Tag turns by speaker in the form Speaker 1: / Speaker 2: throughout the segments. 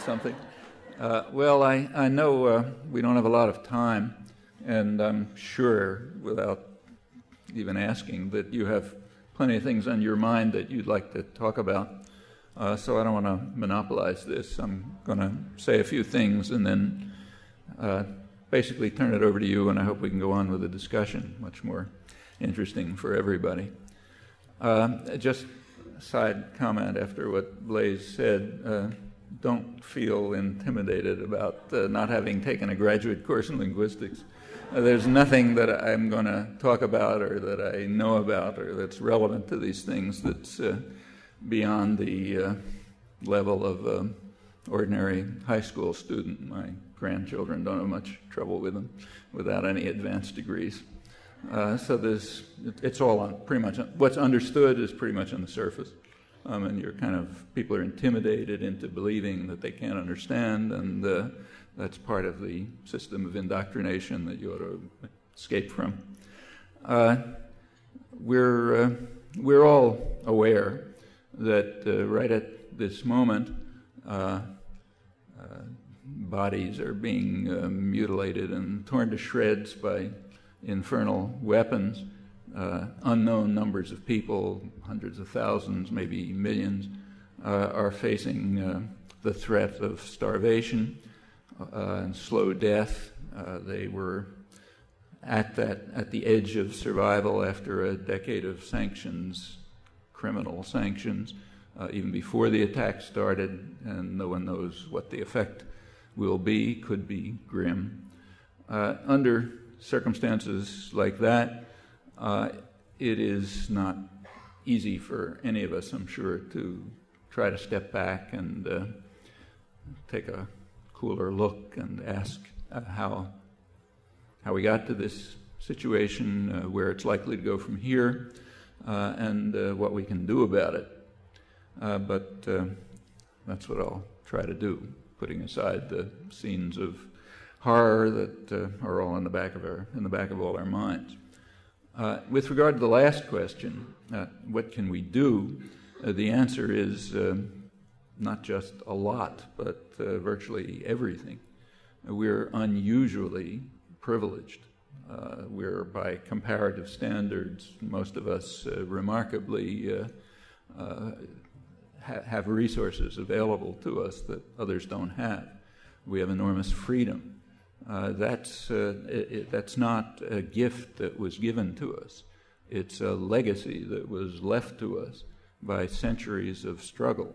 Speaker 1: something. Well, I know we don't have a lot of time, and I'm sure, without even asking, that you have plenty of things on your mind that you'd like to talk about. So I don't want to monopolize this. I'm going to say a few things and then basically turn it over to you, and I hope we can go on with the discussion, much more interesting for everybody. Just a side comment after what Blaise said. Don't feel intimidated about not having taken a graduate course in linguistics. There's nothing that I'm going to talk about or that I know about or that's relevant to these things that's beyond the level of ordinary high school student. My grandchildren don't have much trouble with them without any advanced degrees. So it's all on pretty much, what's understood is pretty much on the surface. And people are intimidated into believing that they can't understand, and that's part of the system of indoctrination that you ought to escape from. We're all aware that right at this moment, bodies are being mutilated and torn to shreds by infernal weapons. Unknown numbers of people, hundreds of thousands, maybe millions, are facing the threat of starvation and slow death. They were at the edge of survival after a decade of sanctions, criminal sanctions, even before the attack started, and no one knows what the effect will be. Could be grim. Under circumstances like that, it is not easy for any of us, I'm sure, to try to step back and take a cooler look and ask how we got to this situation, where it's likely to go from here, and what we can do about it. But that's what I'll try to do, putting aside the scenes of horror that are all in the back of all our minds. With regard to the last question, what can we do? The answer is not just a lot, but virtually everything. We're unusually privileged. We're, by comparative standards, most of us remarkably have resources available to us that others don't have. We have enormous freedom. That's not a gift that was given to us. It's a legacy that was left to us by centuries of struggle,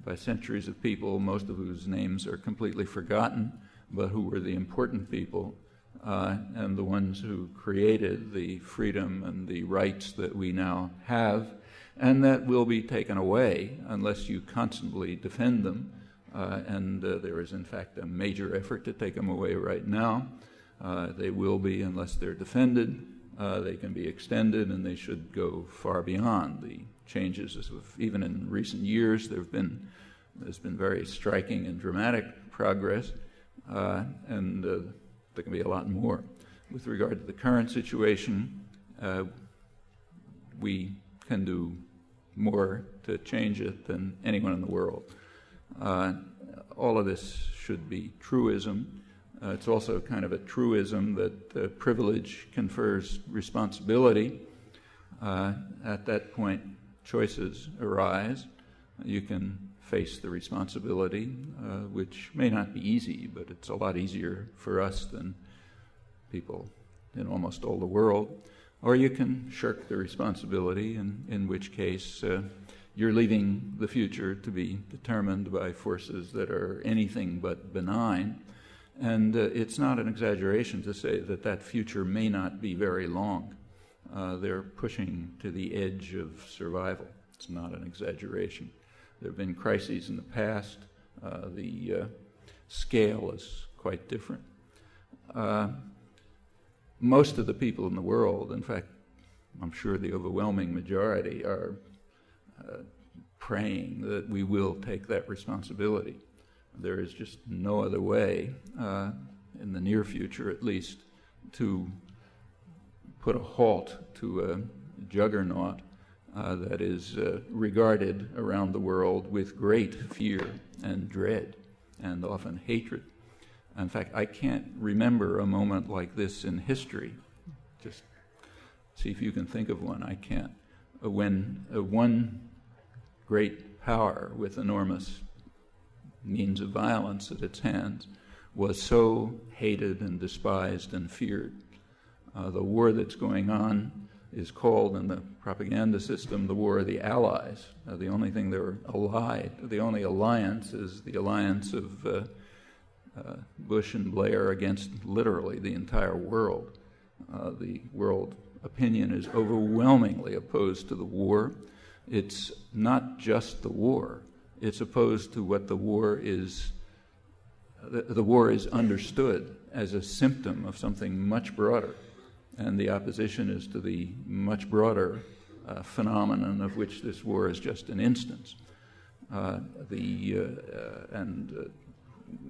Speaker 1: by centuries of people, most of whose names are completely forgotten, but who were the important people, and the ones who created the freedom and the rights that we now have, and that will be taken away unless you constantly defend them. And there is, in fact, a major effort to take them away right now. They will be unless they're defended. They can be extended, and they should go far beyond the changes. Even in recent years, there's been very striking and dramatic progress, and there can be a lot more. With regard to the current situation, we can do more to change it than anyone in the world. All of this should be truism. It's also kind of a truism that privilege confers responsibility. At that point, choices arise. You can face the responsibility, which may not be easy, but it's a lot easier for us than people in almost all the world. Or you can shirk the responsibility, in which case you're leaving the future to be determined by forces that are anything but benign. And it's not an exaggeration to say that future may not be very long. They're pushing to the edge of survival. It's not an exaggeration. There have been crises in the past. The scale is quite different. Most of the people in the world, in fact, I'm sure the overwhelming majority, are praying that we will take that responsibility. There is just no other way, in the near future at least, to put a halt to a juggernaut that is regarded around the world with great fear and dread. and often hatred. In fact, I can't remember a moment like this in history. Just see if you can think of one. I can't. When one great power with enormous means of violence at its hands was so hated and despised and feared. The war that's going on is called in the propaganda system the War of the Allies. The only thing they're allied, the only alliance is the alliance of Bush and Blair against literally the entire world. The world opinion is overwhelmingly opposed to the war. It's not just the war. It's opposed to what the war is. The war is understood as a symptom of something much broader, and the opposition is to the much broader phenomenon of which this war is just an instance.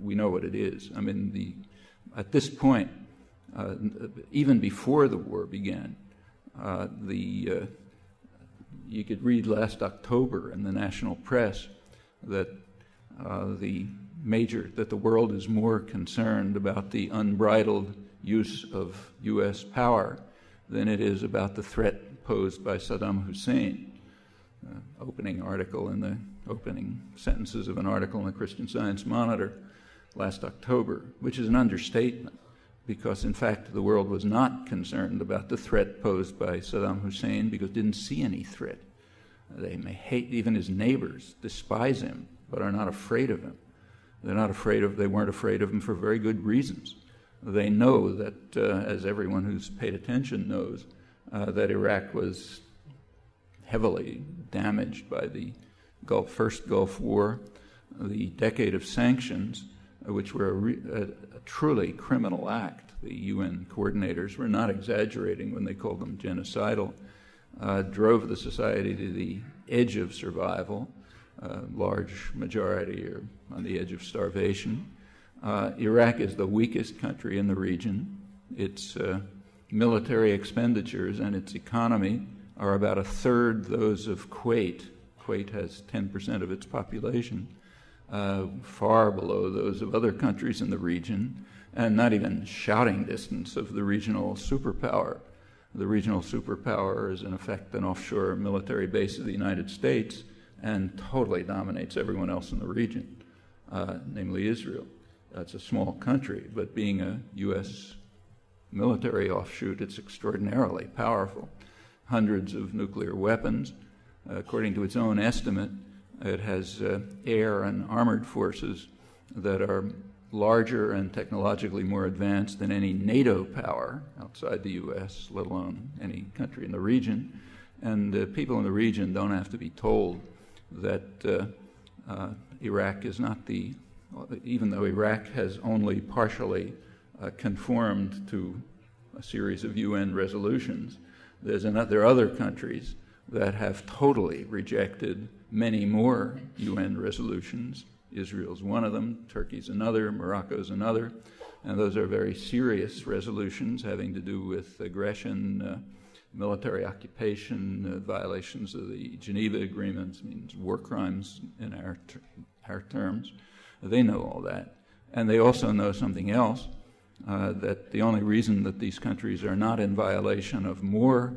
Speaker 1: We know what it is. I mean, at this point, even before the war began, you could read last October in the national press that the world is more concerned about the unbridled use of U.S. power than it is about the threat posed by Saddam Hussein. Opening article in the opening sentences of an article in the Christian Science Monitor last October, which is an understatement, because in fact the world was not concerned about the threat posed by Saddam Hussein because it didn't see any threat. They may hate even his neighbors, despise him, but are not afraid of him. They weren't afraid of him for very good reasons. They know that, as everyone who's paid attention knows, that Iraq was heavily damaged by the first Gulf War, the decade of sanctions, which were a truly criminal act. The UN coordinators were not exaggerating when they called them genocidal, drove the society to the edge of survival. Large majority are on the edge of starvation. Iraq is the weakest country in the region. Its military expenditures and its economy are about a third those of Kuwait. Kuwait has 10% of its population, far below those of other countries in the region, and not even shouting distance of the regional superpower. The regional superpower is in effect an offshore military base of the United States and totally dominates everyone else in the region, namely Israel. It's a small country, but being a U.S. military offshoot, it's extraordinarily powerful. Hundreds of nuclear weapons. According to its own estimate, it has air and armored forces that are larger and technologically more advanced than any NATO power outside the U.S., let alone any country in the region. And people in the region don't have to be told that Iraq is not even though Iraq has only partially conformed to a series of UN resolutions, there are other countries that have totally rejected many more UN resolutions. Israel's one of them, Turkey's another, Morocco's another, and those are very serious resolutions having to do with aggression, military occupation, violations of the Geneva Agreements, means war crimes in our terms. They know all that. And they also know something else, that the only reason that these countries are not in violation of more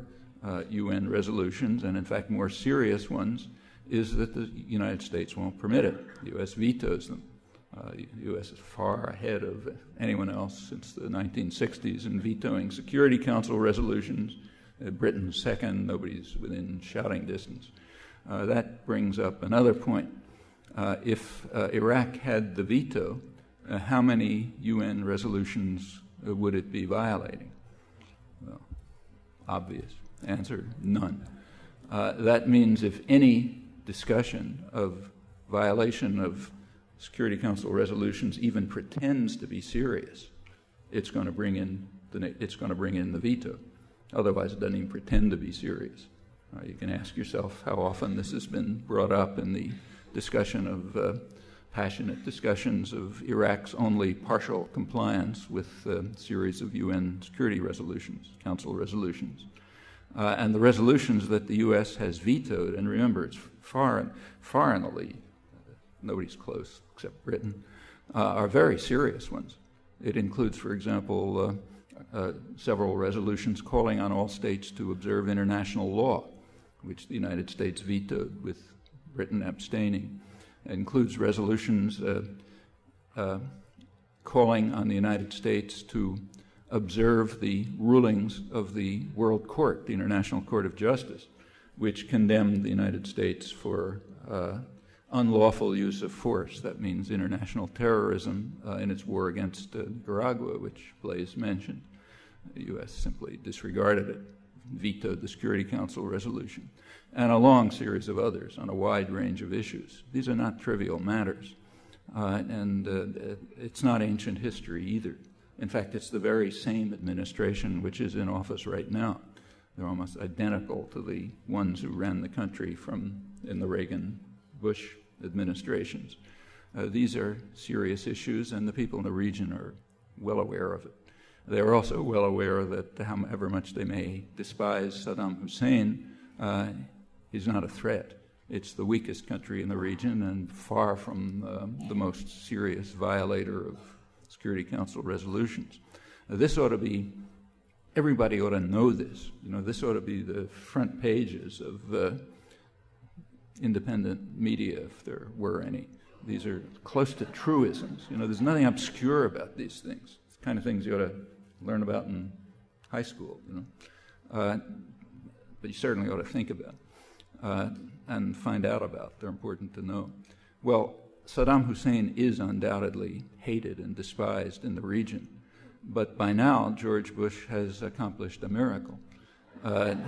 Speaker 1: UN resolutions, and in fact more serious ones, is that the United States won't permit it. The U.S. vetoes them. The U.S. is far ahead of anyone else since the 1960s in vetoing Security Council resolutions. Britain's second, nobody's within shouting distance. That brings up another point. If Iraq had the veto, how many UN resolutions would it be violating? Well, obvious answer, none. That means if any discussion of violation of Security Council resolutions even pretends to be serious, it's going to bring in the veto. Otherwise, it doesn't even pretend to be serious. You can ask yourself how often this has been brought up in the discussion of passionate discussions of Iraq's only partial compliance with a series of UN Security resolutions, Council resolutions. And the resolutions that the U.S. has vetoed, and remember, it's far in the lead. Nobody's close except Britain. are very serious ones. It includes, for example, several resolutions calling on all states to observe international law, which the United States vetoed with Britain abstaining. It includes resolutions calling on the United States to observe the rulings of the World Court, the International Court of Justice, which condemned the United States for unlawful use of force. That means international terrorism in its war against Nicaragua, which Blaise mentioned. The U.S. simply disregarded it, vetoed the Security Council resolution, and a long series of others on a wide range of issues. These are not trivial matters, and it's not ancient history either. In fact, it's the very same administration which is in office right now. They're almost identical to the ones who ran the country in the Reagan Bush administrations. These are serious issues, and the people in the region are well aware of it. They are also well aware that however much they may despise Saddam Hussein, he's not a threat. It's the weakest country in the region and far from the most serious violator of Security Council resolutions. This ought to be, everybody ought to know this. This ought to be the front pages of independent media, if there were any. These are close to truisms. There's nothing obscure about these things. It's the kind of things you ought to learn about in high school, but you certainly ought to think about and find out about. They're important to know. Well, Saddam Hussein is undoubtedly hated and despised in the region, but by now George Bush has accomplished a miracle.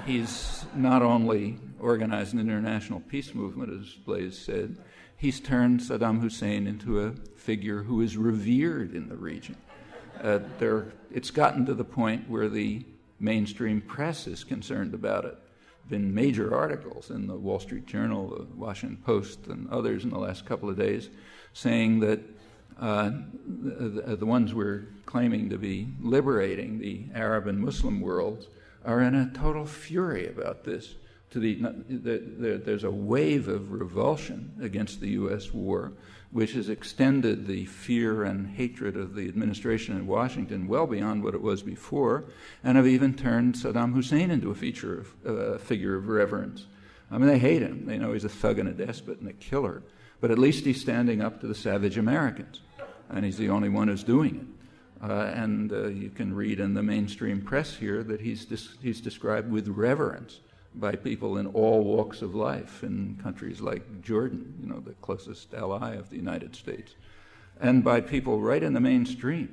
Speaker 1: He's not only organized an international peace movement, as Blaise said, he's turned Saddam Hussein into a figure who is revered in the region. It's gotten to the point where the mainstream press is concerned about it. Been major articles in the Wall Street Journal, the Washington Post, and others in the last couple of days saying that the ones we're claiming to be liberating, the Arab and Muslim worlds, are in a total fury about this. There's a wave of revulsion against the U.S. war, which has extended the fear and hatred of the administration in Washington well beyond what it was before, and have even turned Saddam Hussein into a figure of reverence. I mean, they hate him. They know he's a thug and a despot and a killer, but at least he's standing up to the savage Americans, and he's the only one who's doing it. And you can read in the mainstream press here that he's described with reverence by people in all walks of life in countries like Jordan, the closest ally of the United States, and by people right in the mainstream,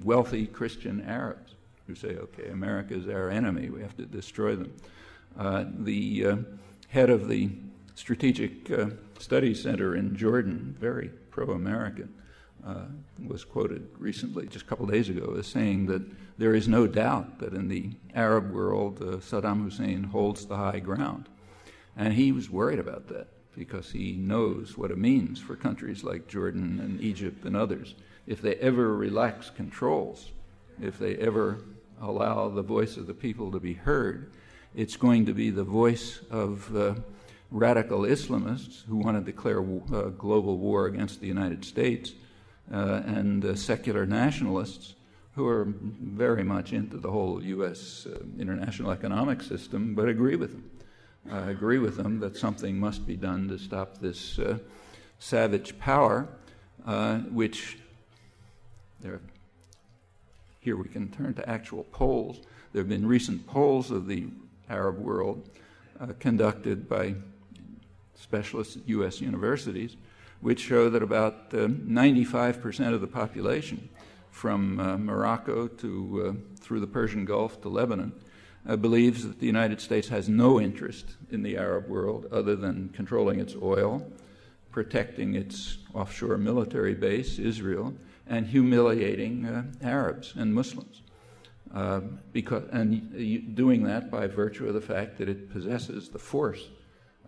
Speaker 1: wealthy Christian Arabs who say, okay, America is our enemy, we have to destroy them. The head of the Strategic Studies Center in Jordan, very pro-American, was quoted recently, just a couple of days ago, as saying that there is no doubt that in the Arab world, Saddam Hussein holds the high ground. And he was worried about that because he knows what it means for countries like Jordan and Egypt and others. If they ever relax controls, if they ever allow the voice of the people to be heard, it's going to be the voice of radical Islamists who want to declare a global war against the United States, and secular nationalists who are very much into the whole U.S. International economic system, but agree with them. Agree with them that something must be done to stop this savage power, which here we can turn to actual polls. There have been recent polls of the Arab world conducted by specialist U.S. universities, which show that about 95% of the population from Morocco to through the Persian Gulf to Lebanon believes that the United States has no interest in the Arab world other than controlling its oil, protecting its offshore military base, Israel, and humiliating Arabs and Muslims. Doing that by virtue of the fact that it possesses the force,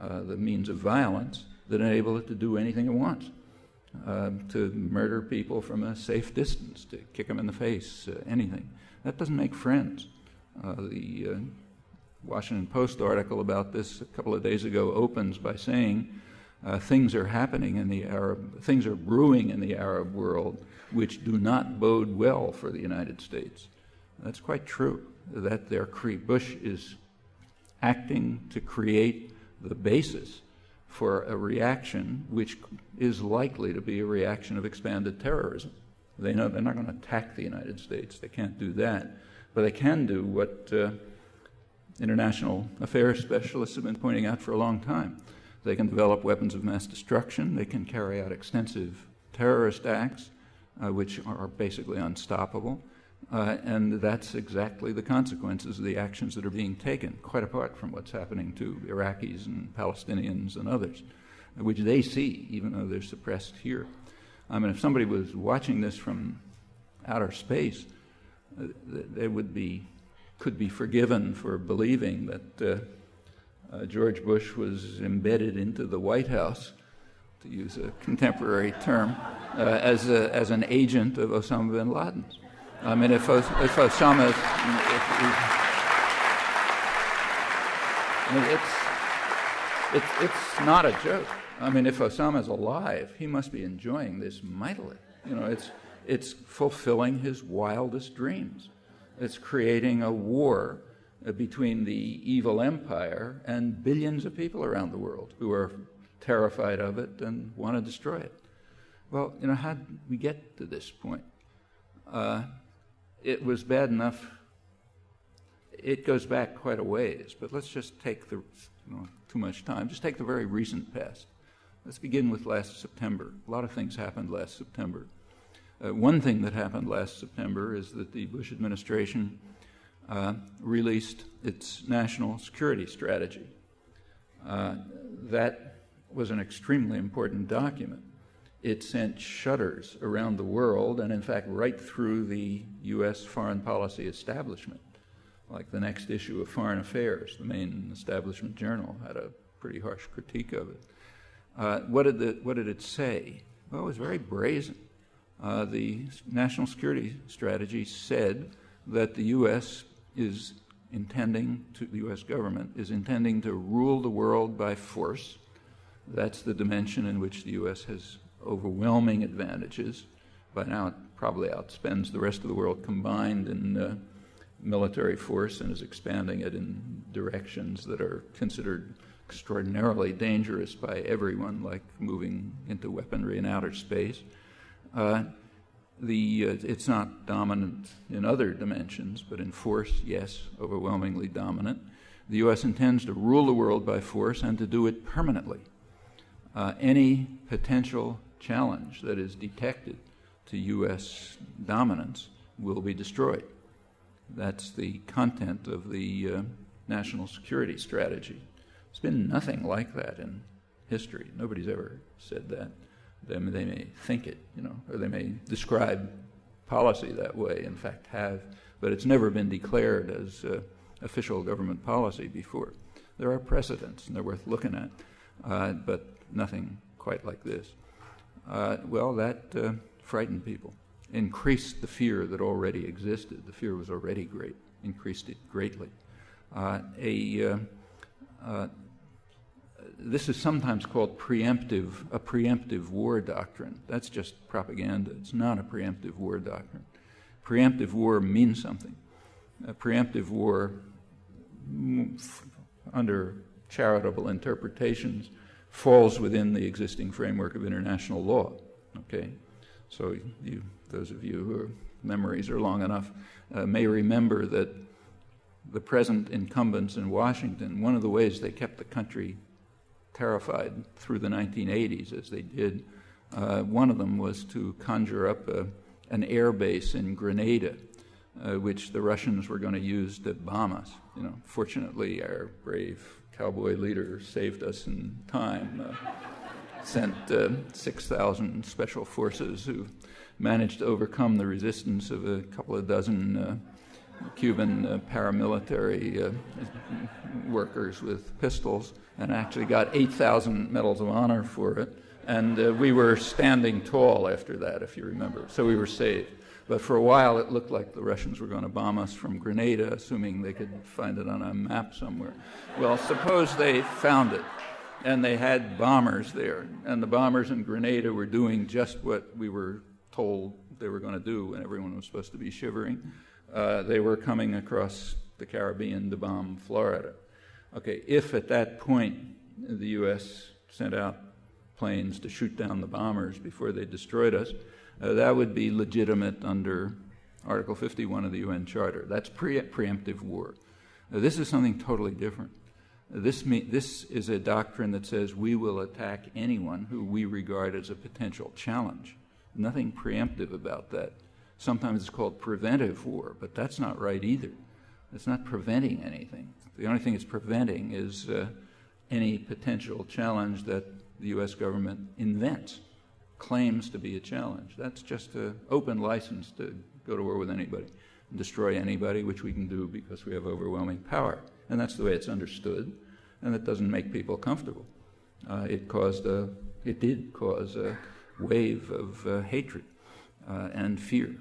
Speaker 1: the means of violence that enable it to do anything it wants, to murder people from a safe distance, to kick them in the face, anything. That doesn't make friends. The Washington Post article about this a couple of days ago opens by saying things are brewing in the Arab world which do not bode well for the United States. That's quite true, that Bush is acting to create the basis for a reaction which is likely to be a reaction of expanded terrorism. They know they're not going to attack the United States. They can't do that. But they can do what international affairs specialists have been pointing out for a long time. They can develop weapons of mass destruction. They can carry out extensive terrorist acts, which are basically unstoppable. And that's exactly the consequences of the actions that are being taken, quite apart from what's happening to Iraqis and Palestinians and others, which they see, even though they're suppressed here. I mean, if somebody was watching this from outer space, they could be forgiven for believing that George Bush was embedded into the White House, to use a contemporary term, as an agent of Osama bin Laden. I mean, if Osama, it's not a joke. I mean, if Osama's alive, he must be enjoying this mightily. You know, it's fulfilling his wildest dreams. It's creating a war between the evil empire and billions of people around the world who are terrified of it and want to destroy it. Well, you know, how did we get to this point? It was bad enough. It goes back quite a ways, but let's just take too much time. Just take the very recent past. Let's begin with last September. A lot of things happened last September. One thing that happened last September is that the Bush administration released its national security strategy. That was an extremely important document. It sent shudders around the world and, in fact, right through the U.S. foreign policy establishment. Like the next issue of Foreign Affairs, the main establishment journal, had a pretty harsh critique of it. What did it say? Well, it was very brazen. The national security strategy said that the U.S. the U.S. government is intending to rule the world by force. That's the dimension in which the U.S. has overwhelming advantages. By now, it probably outspends the rest of the world combined in military force and is expanding it in directions that are considered extraordinarily dangerous by everyone, like moving into weaponry in outer space. It's not dominant in other dimensions, but in force, yes, overwhelmingly dominant. The U.S. intends to rule the world by force and to do it permanently. Any potential challenge that is detected to U.S. dominance will be destroyed. That's the content of the national security strategy. There's been nothing like that in history. Nobody's ever said that. They may think it, or they may describe policy that way, in fact have, but it's never been declared as official government policy before. There are precedents, and they're worth looking at, but nothing quite like this. That frightened people, increased the fear that already existed. The fear was already great, increased it greatly. This is sometimes called a preemptive war doctrine. That's just propaganda. It's not a preemptive war doctrine. Preemptive war means something. A preemptive war, under charitable interpretations, falls within the existing framework of international law. Okay, so those of you whose memories are long enough, may remember that the present incumbents in Washington, one of the ways they kept the country terrified through the 1980s, as they did, one of them was to conjure up an air base in Grenada, which the Russians were going to use to bomb us. Fortunately, our brave cowboy leader saved us in time, sent 6,000 special forces who managed to overcome the resistance of a couple of dozen Cuban paramilitary workers with pistols, and actually got 8,000 medals of honor for it. And we were standing tall after that, if you remember, so we were saved. But for a while, it looked like the Russians were going to bomb us from Grenada, assuming they could find it on a map somewhere. Well, suppose they found it. and they had bombers there. And the bombers in Grenada were doing just what we were told they were going to do when everyone was supposed to be shivering. They were coming across the Caribbean to bomb Florida. Okay, if at that point the U.S. sent out planes to shoot down the bombers before they destroyed us, that would be legitimate under Article 51 of the UN Charter. That's preemptive war. This is something totally different. This is a doctrine that says we will attack anyone who we regard as a potential challenge. Nothing preemptive about that. Sometimes it's called preventive war, but that's not right either. It's not preventing anything. The only thing it's preventing is any potential challenge that the U.S. government invents, claims to be a challenge. That's just an open license to go to war with anybody and destroy anybody, which we can do because we have overwhelming power. And that's the way it's understood, and it doesn't make people comfortable. It did cause a wave of hatred and fear.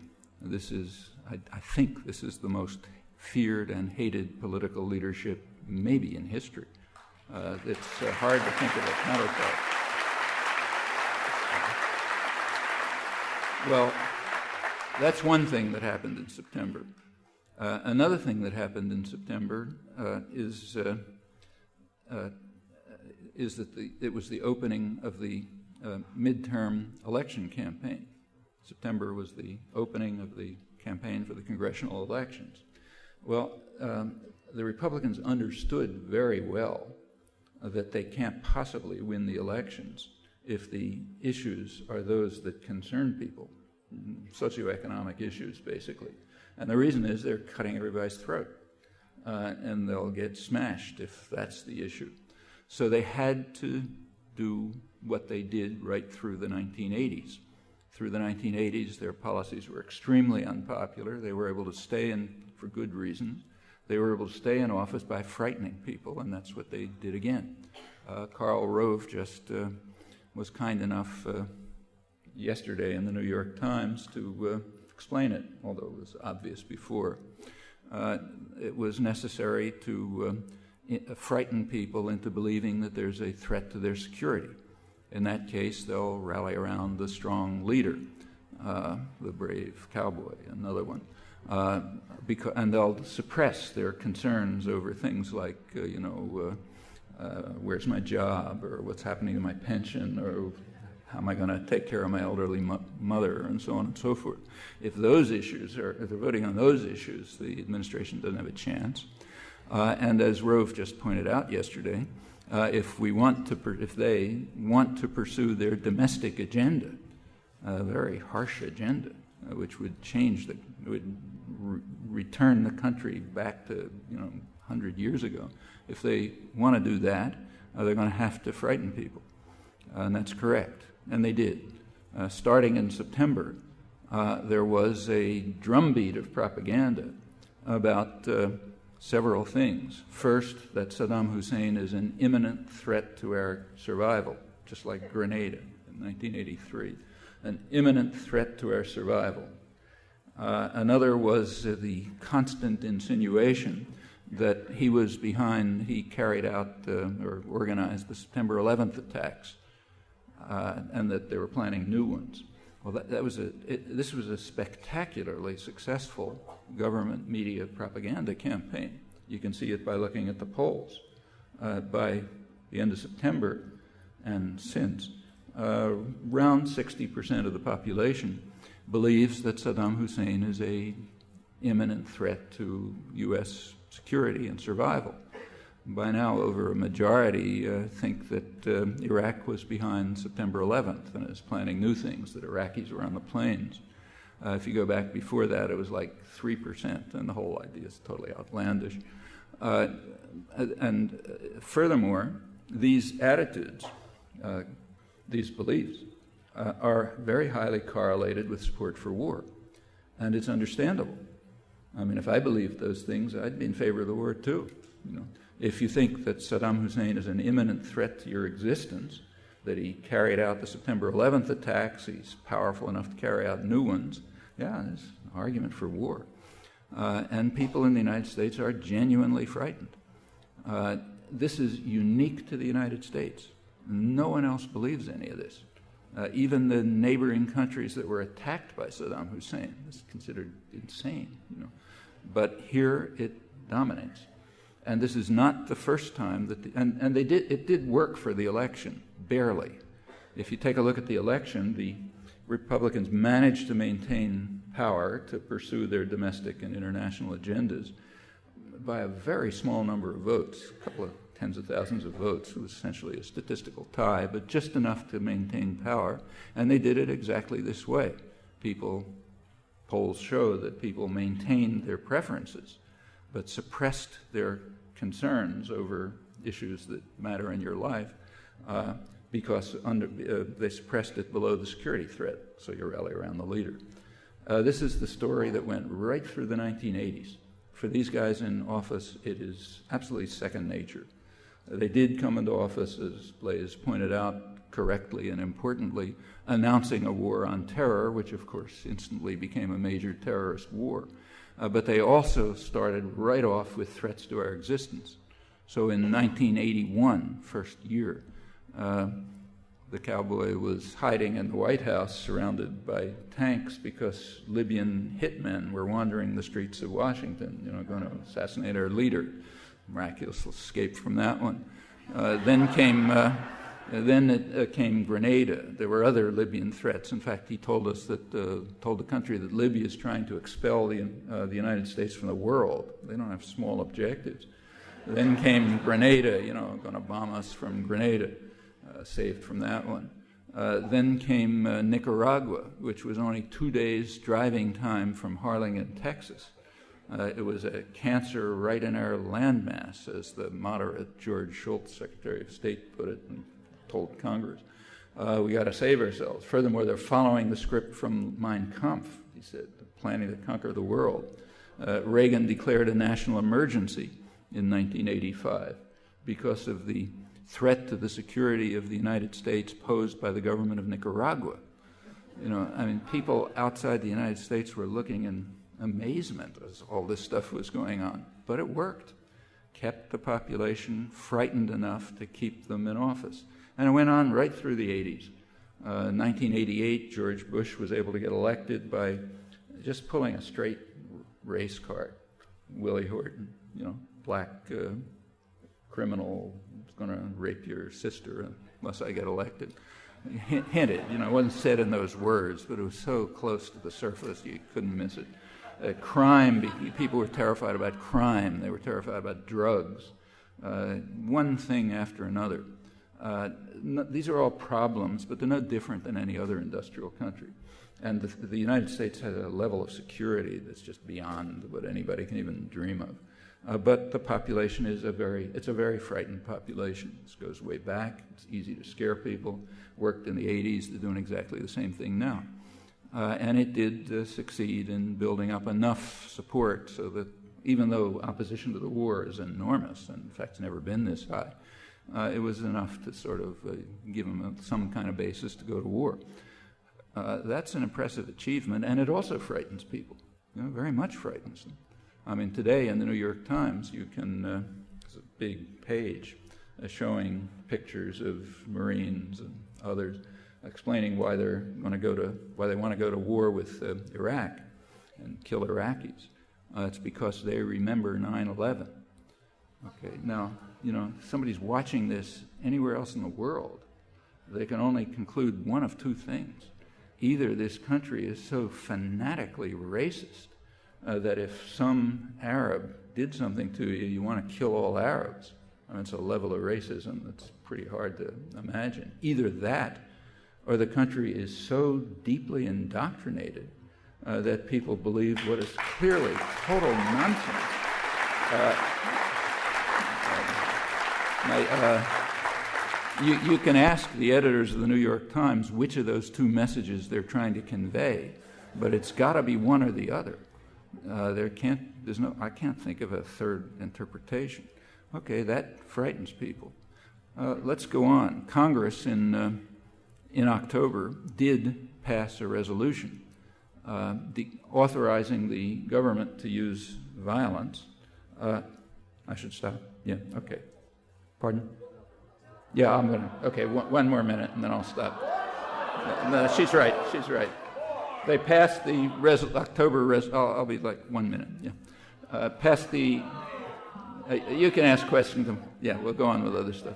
Speaker 1: I think this is the most feared and hated political leadership maybe in history. It's hard to think of a counterpart. Well, that's one thing that happened in September. Another thing that happened in September is that it was the opening of the midterm election campaign. September was the opening of the campaign for the congressional elections. Well, the Republicans understood very well that they can't possibly win the elections if the issues are those that concern people, socioeconomic issues, basically. And the reason is they're cutting everybody's throat, and they'll get smashed if that's the issue. So they had to do what they did right through the 1980s. Through the 1980s, their policies were extremely unpopular. They were able to stay in for good reasons. They were able to stay in office by frightening people, and that's what they did again. Karl Rove just was kind enough yesterday in the New York Times to explain it, although it was obvious before. It was necessary to frighten people into believing that there's a threat to their security. In that case, they'll rally around the strong leader, the brave cowboy, another one, and they'll suppress their concerns over things like, where's my job, or what's happening to my pension, or how am I going to take care of my elderly mother, and so on and so forth. If they're voting on those issues, the administration doesn't have a chance. And as Rove just pointed out yesterday, if they want to pursue their domestic agenda, a very harsh agenda, which would return the country back to 100 years ago. If they want to do that, they're going to have to frighten people, and that's correct. And they did. Starting in September, there was a drumbeat of propaganda about several things. First, that Saddam Hussein is an imminent threat to our survival, just like Grenada in 1983, an imminent threat to our survival. Another was the constant insinuation that he carried out or organized the September 11th attacks, and that they were planning new ones. Well, this was a spectacularly successful government media propaganda campaign. You can see it by looking at the polls. By the end of September and since, around 60% of the population believes that Saddam Hussein is an imminent threat to U.S. security and survival. By now, over a majority think that Iraq was behind September 11th and is planning new things, that Iraqis were on the plains. If you go back before that, it was like 3%, and the whole idea is totally outlandish. And furthermore, these attitudes, these beliefs, are very highly correlated with support for war, and it's understandable. I mean, if I believed those things, I'd be in favor of the war too. If you think that Saddam Hussein is an imminent threat to your existence, that he carried out the September 11th attacks, he's powerful enough to carry out new ones, yeah, there's an argument for war. And people in the United States are genuinely frightened. This is unique to the United States. No one else believes any of this. Even the neighboring countries that were attacked by Saddam Hussein is considered insane, But here it dominates. And this is not the first time that it did work for the election, barely. If you take a look at the election, the Republicans managed to maintain power to pursue their domestic and international agendas by a very small number of votes, a couple of tens of thousands of votes. It was essentially a statistical tie, but just enough to maintain power. And they did it exactly this way. Polls show that people maintained their preferences, but suppressed their concerns over issues that matter in your life because they suppressed it below the security threat, so you rally around the leader. This is the story that went right through the 1980s. For these guys in office, it is absolutely second nature. They did come into office, as Blaise pointed out correctly and importantly, announcing a war on terror, which of course instantly became a major terrorist war. But they also started right off with threats to our existence. So in 1981, first year, the cowboy was hiding in the White House surrounded by tanks because Libyan hitmen were wandering the streets of Washington, going to assassinate our leader. Miraculous escape from that one. Then it came Grenada. There were other Libyan threats. In fact, he told the country that Libya is trying to expel the United States from the world. They don't have small objectives. Then came Grenada, going to bomb us from Grenada. Saved from that one. Then came Nicaragua, which was only 2 days driving time from Harlingen, Texas. It was a cancer right in our landmass, as the moderate George Schultz, Secretary of State, put it and told Congress. We got to save ourselves. Furthermore, they're following the script from Mein Kampf, he said, planning to conquer the world. Reagan declared a national emergency in 1985 because of the threat to the security of the United States posed by the government of Nicaragua. People outside the United States were looking in amazement as all this stuff was going on. But it worked. Kept the population frightened enough to keep them in office. And it went on right through the 80s. 1988, George Bush was able to get elected by just pulling a straight race card. Willie Horton, black criminal, going to rape your sister unless I get elected. Hinted, it wasn't said in those words, but it was so close to the surface you couldn't miss it. Crime, people were terrified about crime. They were terrified about drugs. One thing after another. These are all problems, but they're no different than any other industrial country. And the United States has a level of security that's just beyond what anybody can even dream of. But the population is a very frightened population. This goes way back. It's easy to scare people. Worked in the 80s. They're doing exactly the same thing now. And it did succeed in building up enough support so that even though opposition to the war is enormous, and in fact it's never been this high, it was enough to sort of give them some kind of basis to go to war. That's an impressive achievement, and it also frightens people. Very much frightens them. Today in the New York Times, you can, there's a big page showing pictures of Marines and others explaining why they want to go to war with Iraq and kill Iraqis. It's because they remember 9/11. Okay, now, somebody's watching this anywhere else in the world, they can only conclude one of two things. Either this country is so fanatically racist that if some Arab did something to you, you want to kill all Arabs. It's a level of racism that's pretty hard to imagine. Either that, or the country is so deeply indoctrinated that people believe what is clearly total nonsense. You can ask the editors of the New York Times which of those two messages they're trying to convey, but it's got to be one or the other. I can't think of a third interpretation. Okay, that frightens people. Let's go on. Congress in October did pass a resolution authorizing the government to use violence. I should stop. Yeah, okay. Pardon? Yeah, I'm going to. Okay, one more minute, and then I'll stop. No, she's right. They passed the October. I'll be like 1 minute. Yeah, passed the. You can ask questions. Yeah, we'll go on with other stuff.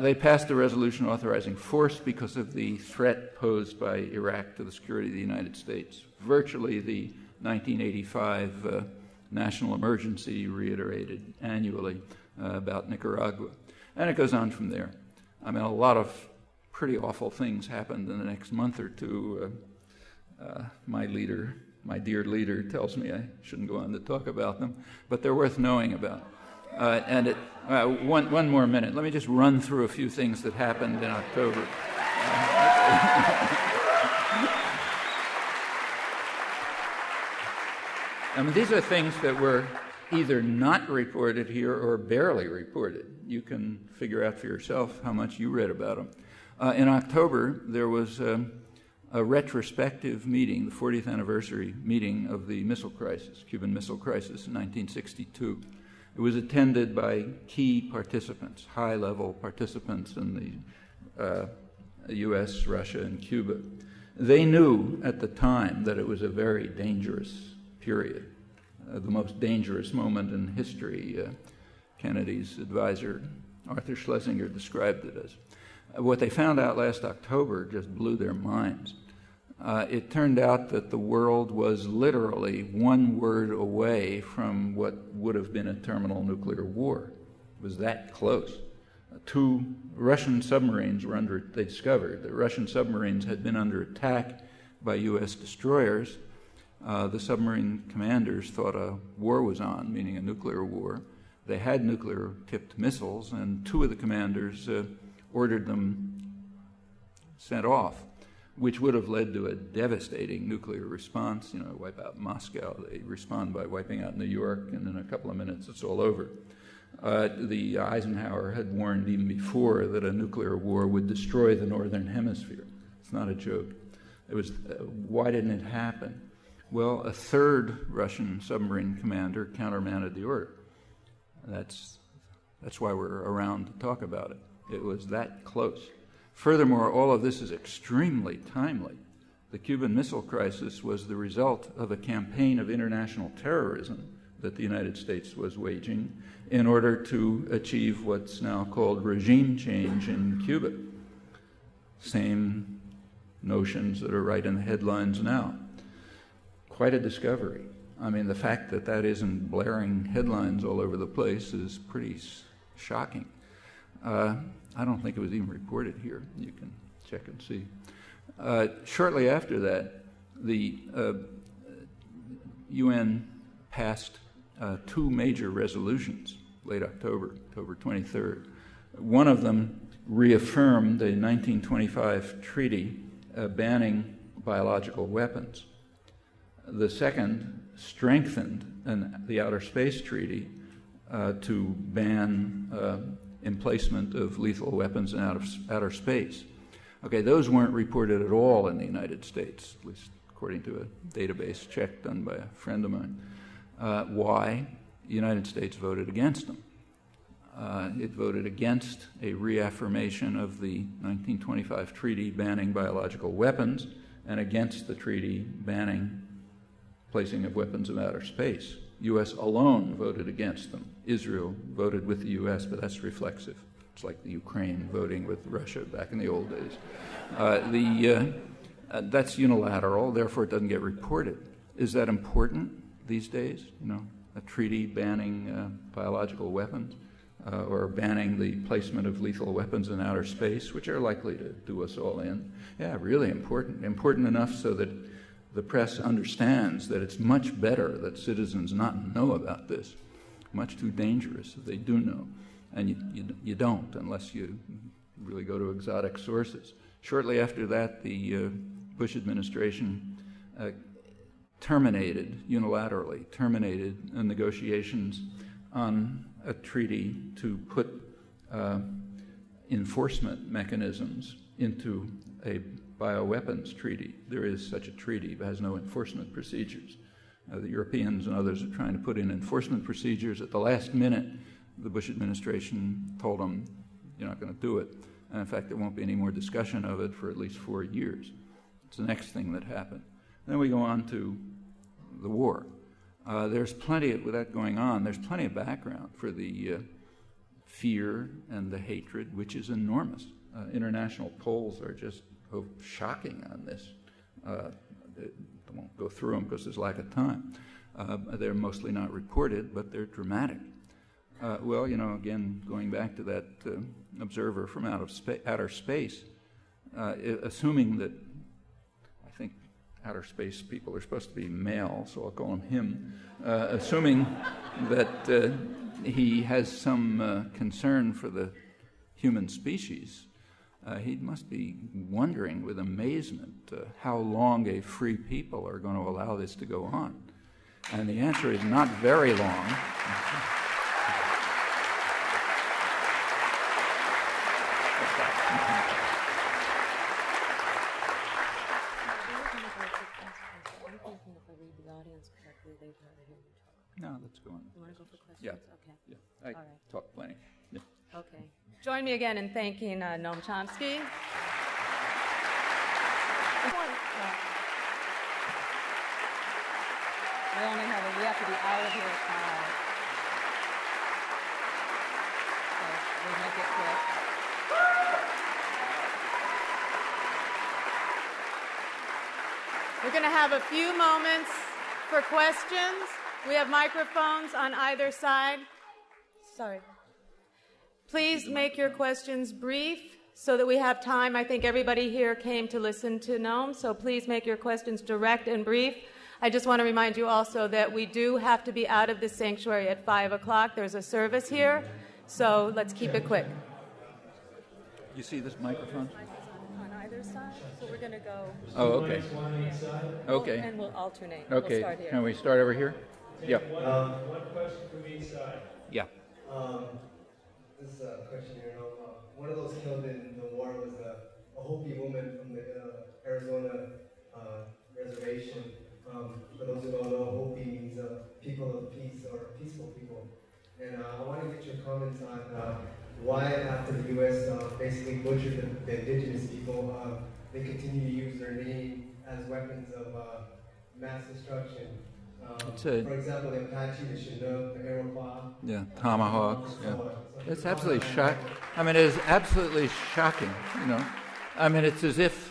Speaker 1: They passed a resolution authorizing force because of the threat posed by Iraq to the security of the United States. Virtually the 1985 national emergency reiterated annually about Nicaragua. And it goes on from there. I mean, a lot of pretty awful things happened in the next month or two. My dear leader tells me I shouldn't go on to talk about them, but they're worth knowing about. One more minute. Let me just run through a few things that happened in October. I mean, these are things that were either not reported here or barely reported. You can figure out for yourself how much you read about them. In October, there was a retrospective meeting, the 40th anniversary meeting of the missile crisis, Cuban Missile Crisis in 1962. It was attended by key participants, high-level participants in the U.S., Russia, and Cuba. They knew at the time that it was a very dangerous period, the most dangerous moment in history. Kennedy's advisor, Arthur Schlesinger, described it as. What they found out last October just blew their minds. It turned out that the world was literally one word away from what would have been a terminal nuclear war. It was that close. Two Russian submarines were they discovered that Russian submarines had been under attack by U.S. destroyers. The submarine commanders thought a war was on, meaning a nuclear war. They had nuclear-tipped missiles, and two of the commanders ordered them sent off, which would have led to a devastating nuclear response. Wipe out Moscow. They respond by wiping out New York, and in a couple of minutes it's all over. The Eisenhower had warned even before that a nuclear war would destroy the Northern Hemisphere. It's not a joke. It was. Why didn't it happen? Well, a third Russian submarine commander countermanded the order. That's why we're around to talk about it. It was that close. Furthermore, all of this is extremely timely. The Cuban Missile Crisis was the result of a campaign of international terrorism that the United States was waging in order to achieve what's now called regime change in Cuba. Same notions that are right in the headlines now. Quite a discovery. I mean, the fact that that isn't blaring headlines all over the place is pretty shocking. I don't think it was even reported here. You can check and see. Shortly after that, the UN passed two major resolutions, late October 23rd. One of them reaffirmed the 1925 treaty banning biological weapons. The second strengthened the Outer Space Treaty to ban emplacement of lethal weapons in outer space. Okay, those weren't reported at all in the United States, at least according to a database check done by a friend of mine. Why? The United States voted against them. It voted against a reaffirmation of the 1925 treaty banning biological weapons and against the treaty banning placing of weapons in outer space. U.S. alone voted against them. Israel voted with the U.S., but that's reflexive. It's like the Ukraine voting with Russia back in the old days. That's unilateral, therefore it doesn't get reported. Is that important these days? A treaty banning biological weapons or banning the placement of lethal weapons in outer space, which are likely to do us all in. Yeah, really important. Important enough so that the press understands that it's much better that citizens not know about this. Much too dangerous if they do know. And you don't unless you really go to exotic sources. Shortly after that, the Bush administration unilaterally terminated negotiations on a treaty to put enforcement mechanisms into a bioweapons treaty. There is such a treaty, but has no enforcement procedures. The Europeans and others are trying to put in enforcement procedures. At the last minute, the Bush administration told them, you're not going to do it. And in fact, there won't be any more discussion of it for at least 4 years. It's the next thing that happened. Then we go on to the war. There's plenty, with that going on, there's plenty of background for the fear and the hatred, which is enormous. International polls are just shocking on this. I won't go through them because there's lack of time. They're mostly not reported, but they're dramatic. Well, again, going back to that observer from outer space, assuming that, I think outer space people are supposed to be male, so I'll call him him, assuming that he has some concern for the human species, he must be wondering with amazement how long a free people are going to allow this to go on. And the answer is not very long. No, let's go on.
Speaker 2: You want to go for questions?
Speaker 1: Yeah.
Speaker 2: Okay.
Speaker 1: Yeah. I
Speaker 2: All right.
Speaker 1: talk plenty. Yeah.
Speaker 2: Okay. Join me again in thanking Noam Chomsky. We have to be out of here at 5. So we'll make it quick. We're going to have a few moments for questions. We have microphones on either side. Sorry. Please make your questions brief so that we have time. I think everybody here came to listen to Noam, so please make your questions direct and brief. I just want to remind you also that we do have to be out of the sanctuary at 5 o'clock. There's a service here, so let's keep it quick.
Speaker 1: You see this microphone?
Speaker 2: On either side, so we're going to go.
Speaker 1: Oh, okay. Okay.
Speaker 2: And we'll alternate.
Speaker 1: Okay.
Speaker 2: We'll start here.
Speaker 1: Can we start over here? Yeah.
Speaker 3: One question from each side.
Speaker 1: Yeah.
Speaker 3: This is a question here. One of those killed in the war was a Hopi woman from the Arizona reservation. For those who don't know, Hopi means people of peace or peaceful people. And I want to get your comments on why, after the U.S. Basically butchered the indigenous people, they continue to use their name as weapons of mass destruction. For example, the Apache, the Chinook, the Iroquois.
Speaker 1: Yeah, tomahawks. Yeah, it's absolutely shocking. I mean, it is absolutely shocking. I mean, it's as if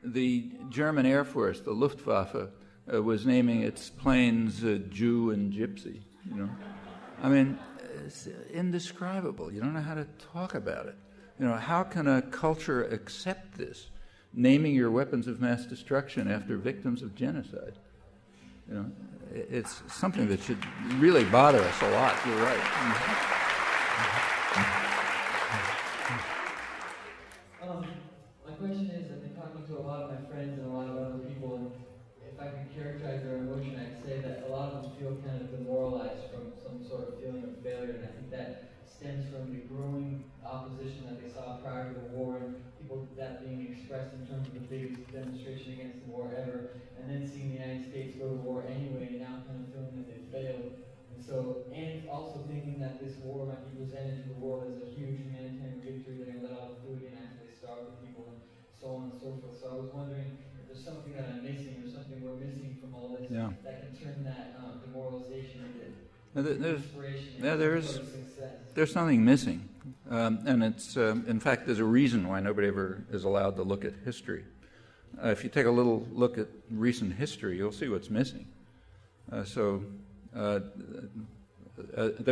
Speaker 1: the German Air Force, the Luftwaffe, was naming its planes Jew and Gypsy. I mean, it's indescribable. You don't know how to talk about it. How can a culture accept this, naming your weapons of mass destruction after victims of genocide? It's something that should really bother us a lot. You're right.
Speaker 4: My question is, I've been talking to a lot of my friends and a lot of other people, and if I could characterize their emotion, I'd say that a lot of them feel kind of demoralized from some sort of feeling of failure, and I think that stems from the growing opposition that they saw prior to the war, and people that being expressed in terms of the biggest demonstration against the war ever, and then seeing the United States go to war anyway, and now kind of feeling that they failed. And also thinking that this war might be presented to the world as a huge humanitarian victory, that they let all the food in after they starve the people, and so on and so forth. So I was wondering if there's something that I'm missing, or something we're missing from all this that can turn that demoralization into inspiration and sort of success.
Speaker 1: There's something missing, and it's in fact there's a reason why nobody ever is allowed to look at history. If you take a little look at recent history, you'll see what's missing. There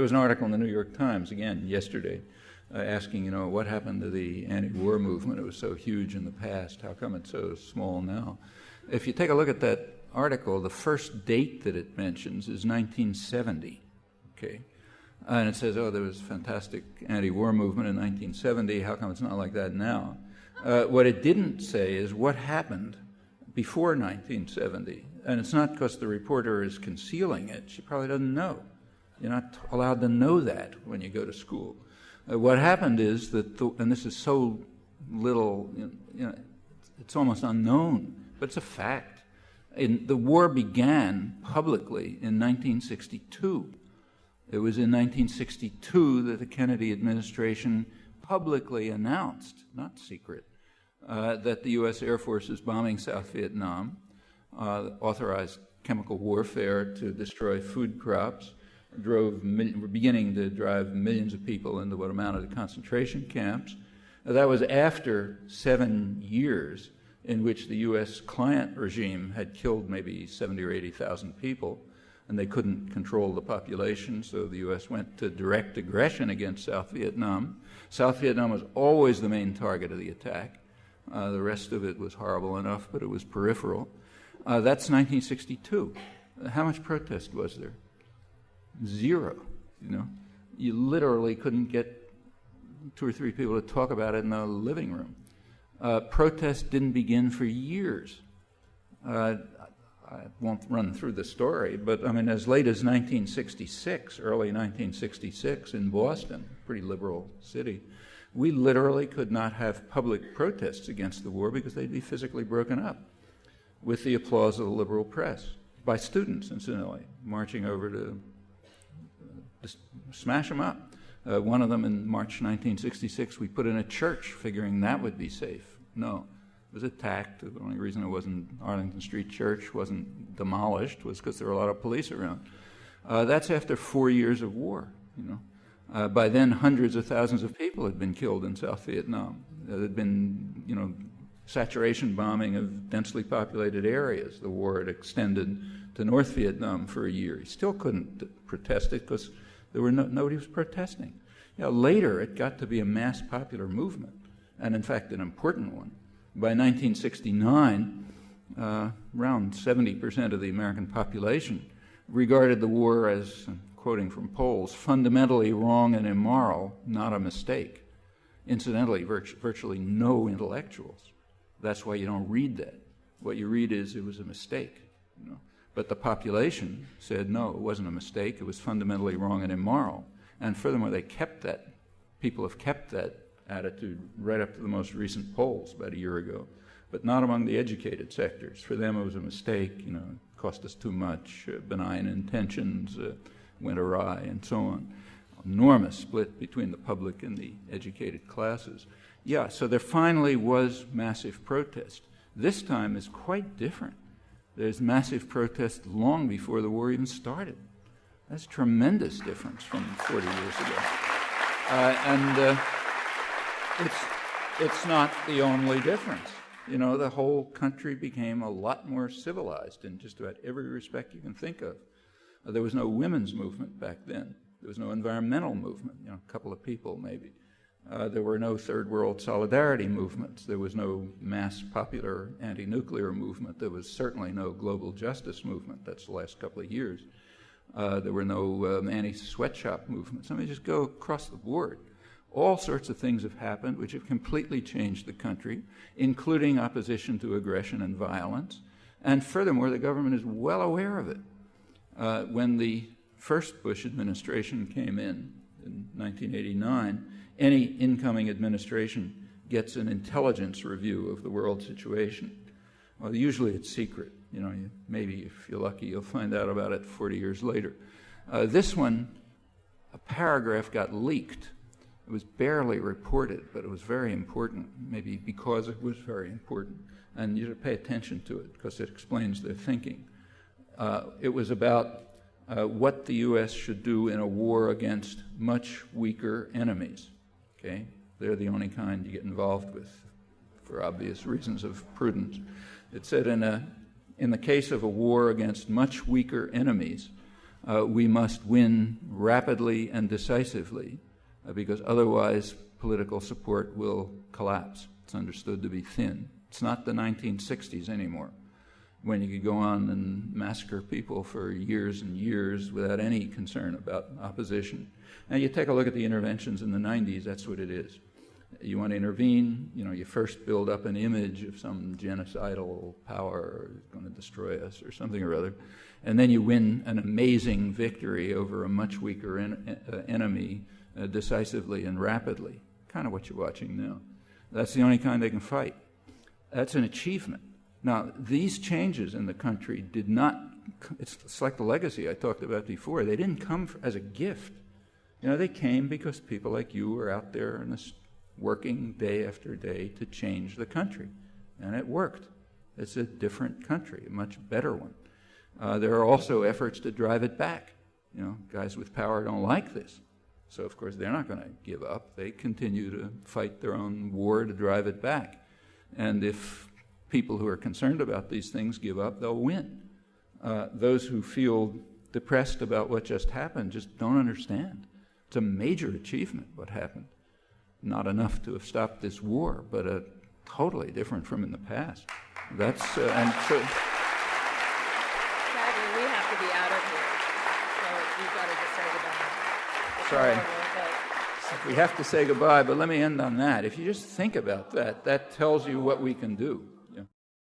Speaker 1: was an article in the New York Times again yesterday asking, what happened to the anti-war movement? It was so huge in the past. How come it's so small now? If you take a look at that article, the first date that it mentions is 1970. Okay, and it says, there was a fantastic anti-war movement in 1970. How come it's not like that now? What it didn't say is what happened before 1970. And it's not because the reporter is concealing it. She probably doesn't know. You're not allowed to know that when you go to school. What happened is that, and this is so little, it's almost unknown, but it's a fact. The war began publicly in 1962. It was in 1962 that the Kennedy administration publicly announced, not secret, that the U.S. Air Force is bombing South Vietnam, authorized chemical warfare to destroy food crops, beginning to drive millions of people into what amounted to concentration camps. That was after 7 years in which the U.S. client regime had killed maybe 70 or 80,000 people, and they couldn't control the population, so the U.S. went to direct aggression against South Vietnam. South Vietnam was always the main target of the attack. The rest of it was horrible enough, but it was peripheral. That's 1962. How much protest was there? Zero. You literally couldn't get 2 or 3 people to talk about it in the living room. Protest didn't begin for years. I won't run through the story, but I mean, as late as 1966, early 1966 in Boston, pretty liberal city, we literally could not have public protests against the war because they'd be physically broken up with the applause of the liberal press, by students, incidentally, marching over to smash them up. One of them in March 1966, we put in a church figuring that would be safe. No, it was attacked. The only reason it wasn't Arlington Street Church wasn't demolished was because there were a lot of police around. That's after 4 years of war, By then, hundreds of thousands of people had been killed in South Vietnam. There had been, saturation bombing of densely populated areas. The war had extended to North Vietnam for a year. He still couldn't protest it because there were nobody was protesting. Later, it got to be a mass popular movement, and in fact, an important one. By 1969, around 70% of the American population regarded the war as, quoting from polls, fundamentally wrong and immoral, not a mistake. Incidentally, virtually no intellectuals. That's why you don't read that. What you read is it was a mistake. But the population said, no, it wasn't a mistake. It was fundamentally wrong and immoral. And furthermore, they kept that. People have kept that attitude right up to the most recent polls about a year ago, but not among the educated sectors. For them, it was a mistake. It cost us too much. Benign intentions went awry, and so on. Enormous split between the public and the educated classes. Yeah, so there finally was massive protest. This time is quite different. There's massive protest long before the war even started. That's a tremendous difference from 40 years ago. It's not the only difference. The whole country became a lot more civilized in just about every respect you can think of. There was no women's movement back then. There was no environmental movement, a couple of people maybe. There were no third world solidarity movements. There was no mass popular anti-nuclear movement. There was certainly no global justice movement. That's the last couple of years. There were no anti-sweatshop movements. I mean, just go across the board. All sorts of things have happened which have completely changed the country, including opposition to aggression and violence. And furthermore, the government is well aware of it. When the first Bush administration came in 1989, any incoming administration gets an intelligence review of the world situation. Well, usually it's secret. Maybe if you're lucky, you'll find out about it 40 years later. This one, a paragraph got leaked. It was barely reported, but it was very important, maybe because it was very important. And you should pay attention to it because it explains their thinking. It was about what the U.S. should do in a war against much weaker enemies. Okay? They're the only kind you get involved with for obvious reasons of prudence. It said in the case of a war against much weaker enemies, we must win rapidly and decisively because otherwise political support will collapse. It's understood to be thin. It's not the 1960s anymore, when you could go on and massacre people for years and years without any concern about opposition. Now, you take a look at the interventions in the 90s, that's what it is. You want to intervene, you first build up an image of some genocidal power going to destroy us or something or other, and then you win an amazing victory over a much weaker enemy decisively and rapidly, kind of what you're watching now. That's the only kind they can fight. That's an achievement. Now, these changes in the country did not, it's like the legacy I talked about before, they didn't come as a gift. They came because people like you were out there in the working day after day to change the country. And it worked. It's a different country, a much better one. There are also efforts to drive it back. You know, guys with power don't like this. So, of course, they're not going to give up. They continue to fight their own war to drive it back. And if people who are concerned about these things give up, they'll win. Those who feel depressed about what just happened just don't understand. It's a major achievement, what happened. Not enough to have stopped this war, but totally different from in the past. That's and so.
Speaker 5: Sadly, we have to be out of here, so you've got to just say goodbye.
Speaker 1: Sorry. We have to say goodbye, but let me end on that. If you just think about that, that tells you what we can do.